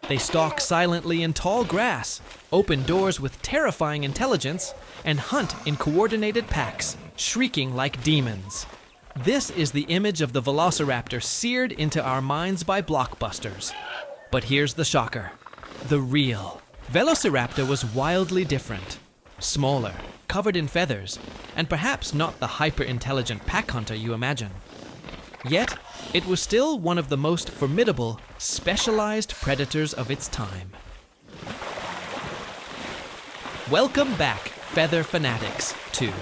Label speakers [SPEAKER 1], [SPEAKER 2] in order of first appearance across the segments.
[SPEAKER 1] They stalk silently in tall grass, open doors with terrifying intelligence, and hunt in coordinated packs, shrieking like demons. This is the image of the Velociraptor seared into our minds by blockbusters. But here's the shocker. The real Velociraptor was wildly different. Smaller, covered in feathers, and perhaps not the hyper-intelligent pack hunter you imagine. Yet, it was still one of the most formidable, specialized predators of its time. Welcome back, feather fanatics, to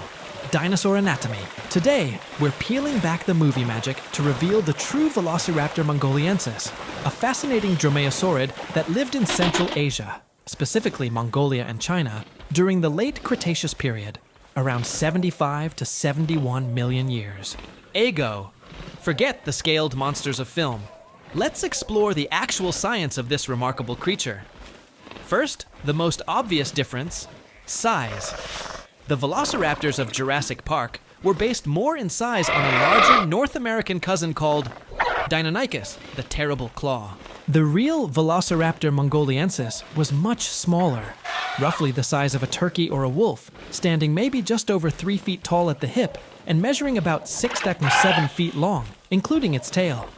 [SPEAKER 1] Dinosaur Anatomy. Today, we're peeling back the movie magic to reveal the true Velociraptor mongoliensis, a fascinating dromaeosaurid that lived in Central Asia, specifically Mongolia and China, during the late Cretaceous period, around 75 to 71 million years. Ego. Forget the scaled monsters of film. Let's explore the actual science of this remarkable creature. First, the most obvious difference: size. The velociraptors of Jurassic Park were based more in size on a larger North American cousin called Deinonychus, the terrible claw. The real Velociraptor mongoliensis was much smaller, roughly the size of a turkey or a wolf, standing maybe just over 3 feet tall at the hip and measuring about 6 to 7 feet long, including its tail.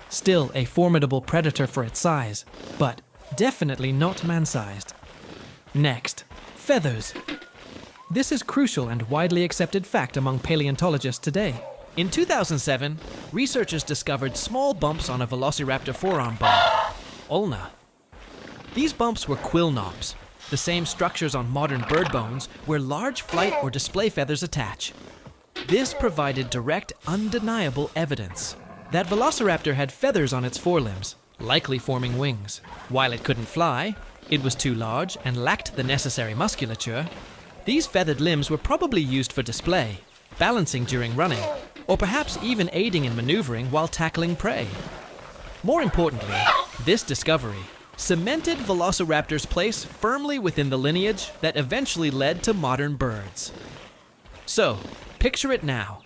[SPEAKER 1] Still a formidable predator for its size, but definitely not man-sized. Next, feathers. This is crucial and widely accepted fact among paleontologists today. In 2007, researchers discovered small bumps on a Velociraptor forearm bone, ulna. These bumps were quill knobs, the same structures on modern bird bones where large flight or display feathers attach. This provided direct, undeniable evidence that Velociraptor had feathers on its forelimbs, likely forming wings. While it couldn't fly, it was too large and lacked the necessary musculature. These feathered limbs were probably used for display, balancing during running, or perhaps even aiding in maneuvering while tackling prey. More importantly, this discovery cemented Velociraptor's place firmly within the lineage that eventually led to modern birds. So, picture it now.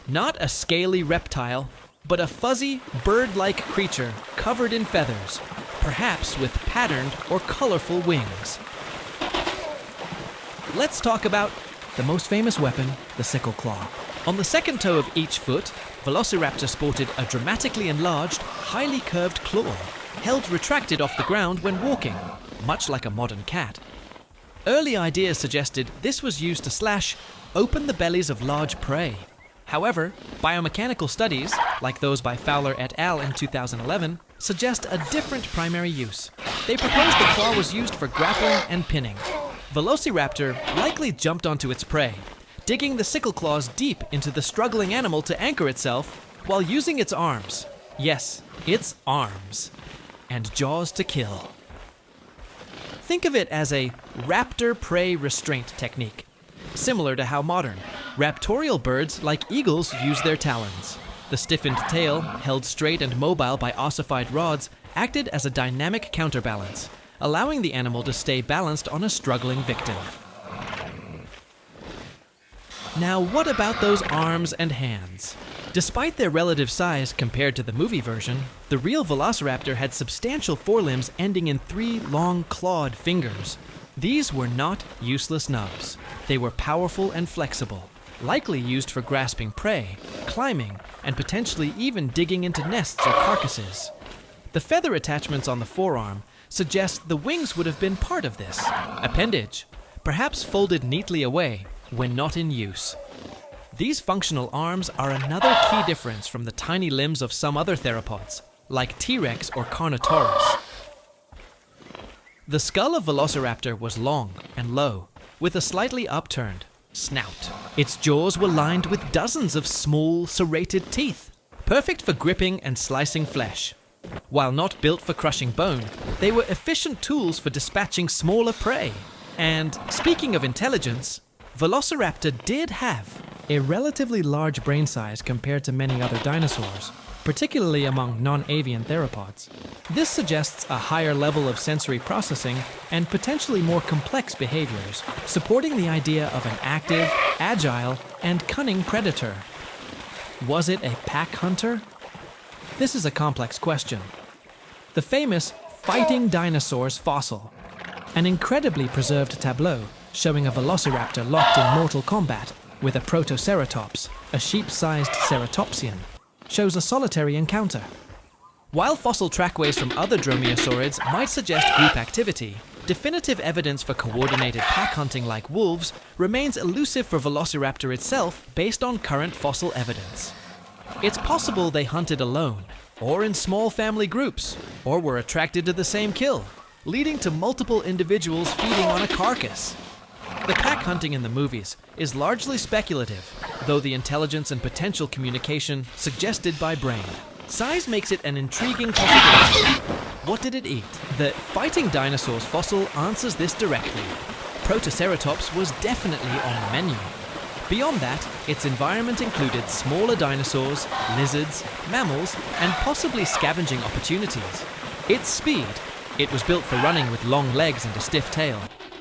[SPEAKER 1] Not a scaly reptile, but a fuzzy, bird-like creature covered in feathers, perhaps with patterned or colorful wings. Let's talk about the most famous weapon, the sickle claw. On the second toe of each foot, Velociraptor sported a dramatically enlarged, highly curved claw, held retracted off the ground when walking, much like a modern cat. Early ideas suggested this was used to slash open the bellies of large prey. However, biomechanical studies, like those by Fowler et al. In 2011, suggest a different primary use. They propose the claw was used for grappling and pinning. Velociraptor likely jumped onto its prey, digging the sickle claws deep into the struggling animal to anchor itself while using its arms. Yes, its arms. And jaws to kill. Think of it as a Raptor Prey Restraint technique, similar to how modern raptorial birds like eagles use their talons. The stiffened tail, held straight and mobile by ossified rods, acted as a dynamic counterbalance, allowing the animal to stay balanced on a struggling victim. Now, what about those arms and hands? Despite their relative size compared to the movie version, the real Velociraptor had substantial forelimbs ending in 3 long clawed fingers. These were not useless nubs. They were powerful and flexible, likely used for grasping prey, climbing, and potentially even digging into nests or carcasses. The feather attachments on the forearm suggest the wings would have been part of this appendage, perhaps folded neatly away when not in use. These functional arms are another key difference from the tiny limbs of some other theropods, like T-Rex or Carnotaurus. The skull of Velociraptor was long and low, with a slightly upturned snout. Its jaws were lined with dozens of small, serrated teeth, perfect for gripping and slicing flesh. While not built for crushing bone, they were efficient tools for dispatching smaller prey. And speaking of intelligence, Velociraptor did have a relatively large brain size compared to many other dinosaurs, particularly among non-avian theropods. This suggests a higher level of sensory processing and potentially more complex behaviors, supporting the idea of an active, agile, and cunning predator. Was it a pack hunter? This is a complex question. The famous Fighting Dinosaurs fossil. An incredibly preserved tableau showing a velociraptor locked in mortal combat with a protoceratops, a sheep-sized ceratopsian, shows a solitary encounter. While fossil trackways from other dromaeosaurids might suggest group activity, definitive evidence for coordinated pack hunting like wolves remains elusive for Velociraptor itself based on current fossil evidence. It's possible they hunted alone, or in small family groups, or were attracted to the same kill, leading to multiple individuals feeding on a carcass. The pack hunting in the movies is largely speculative, though the intelligence and potential communication suggested by brain. Size makes it an intriguing possibility. What did it eat? The Fighting Dinosaurs fossil answers this directly. Protoceratops was definitely on the menu. Beyond that, its environment included smaller dinosaurs, lizards, mammals, and possibly scavenging opportunities. Its speed, it was built for running with long legs and a stiff tail.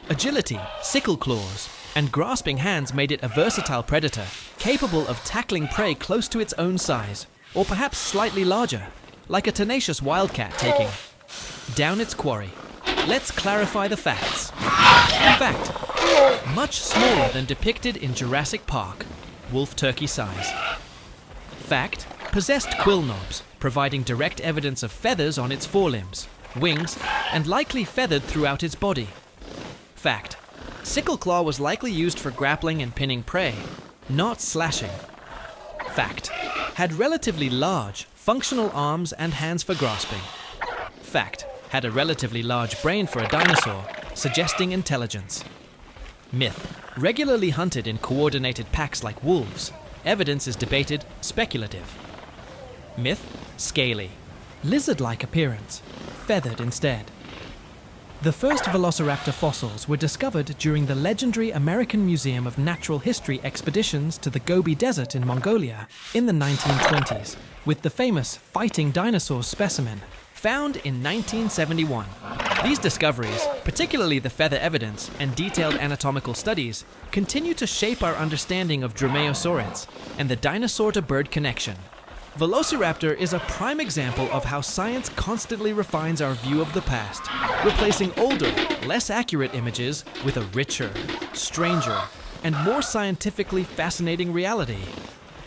[SPEAKER 1] Agility, sickle claws, and grasping hands made it a versatile predator, capable of tackling prey close to its own size, or perhaps slightly larger, like a tenacious wildcat taking down its quarry. Let's clarify the facts. Fact: much smaller than depicted in Jurassic Park, wolf-turkey size. Fact: possessed quill knobs, providing direct evidence of feathers on its forelimbs, wings, and likely feathered throughout its body. Fact: sickle claw was likely used for grappling and pinning prey, not slashing. Fact: had relatively large, functional arms and hands for grasping. Fact: had a relatively large brain for a dinosaur, suggesting intelligence. Myth: regularly hunted in coordinated packs like wolves. Evidence is debated, speculative. Myth: scaly. Lizard-like appearance, feathered instead. The first Velociraptor fossils were discovered during the legendary American Museum of Natural History expeditions to the Gobi Desert in Mongolia in the 1920s, with the famous Fighting Dinosaurs specimen, found in 1971. These discoveries, particularly the feather evidence and detailed anatomical studies, continue to shape our understanding of dromaeosaurids and the dinosaur-to-bird connection. Velociraptor is a prime example of how science constantly refines our view of the past, replacing older, less accurate images with a richer, stranger, and more scientifically fascinating reality.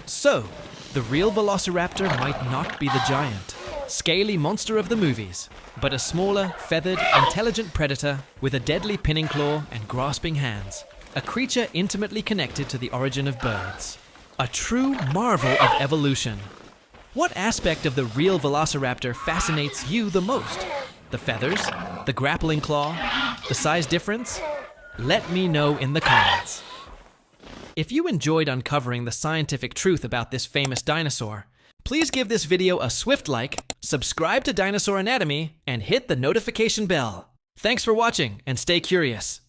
[SPEAKER 1] So, the real Velociraptor might not be the giant, scaly monster of the movies, but a smaller, feathered, intelligent predator with a deadly pinning claw and grasping hands, a creature intimately connected to the origin of birds. A true marvel of evolution. What aspect of the real Velociraptor fascinates you the most? The feathers? The grappling claw? The size difference? Let me know in the comments. If you enjoyed uncovering the scientific truth about this famous dinosaur, please give this video a swift like, subscribe to Dinosaur Anatomy, and hit the notification bell. Thanks for watching, and stay curious.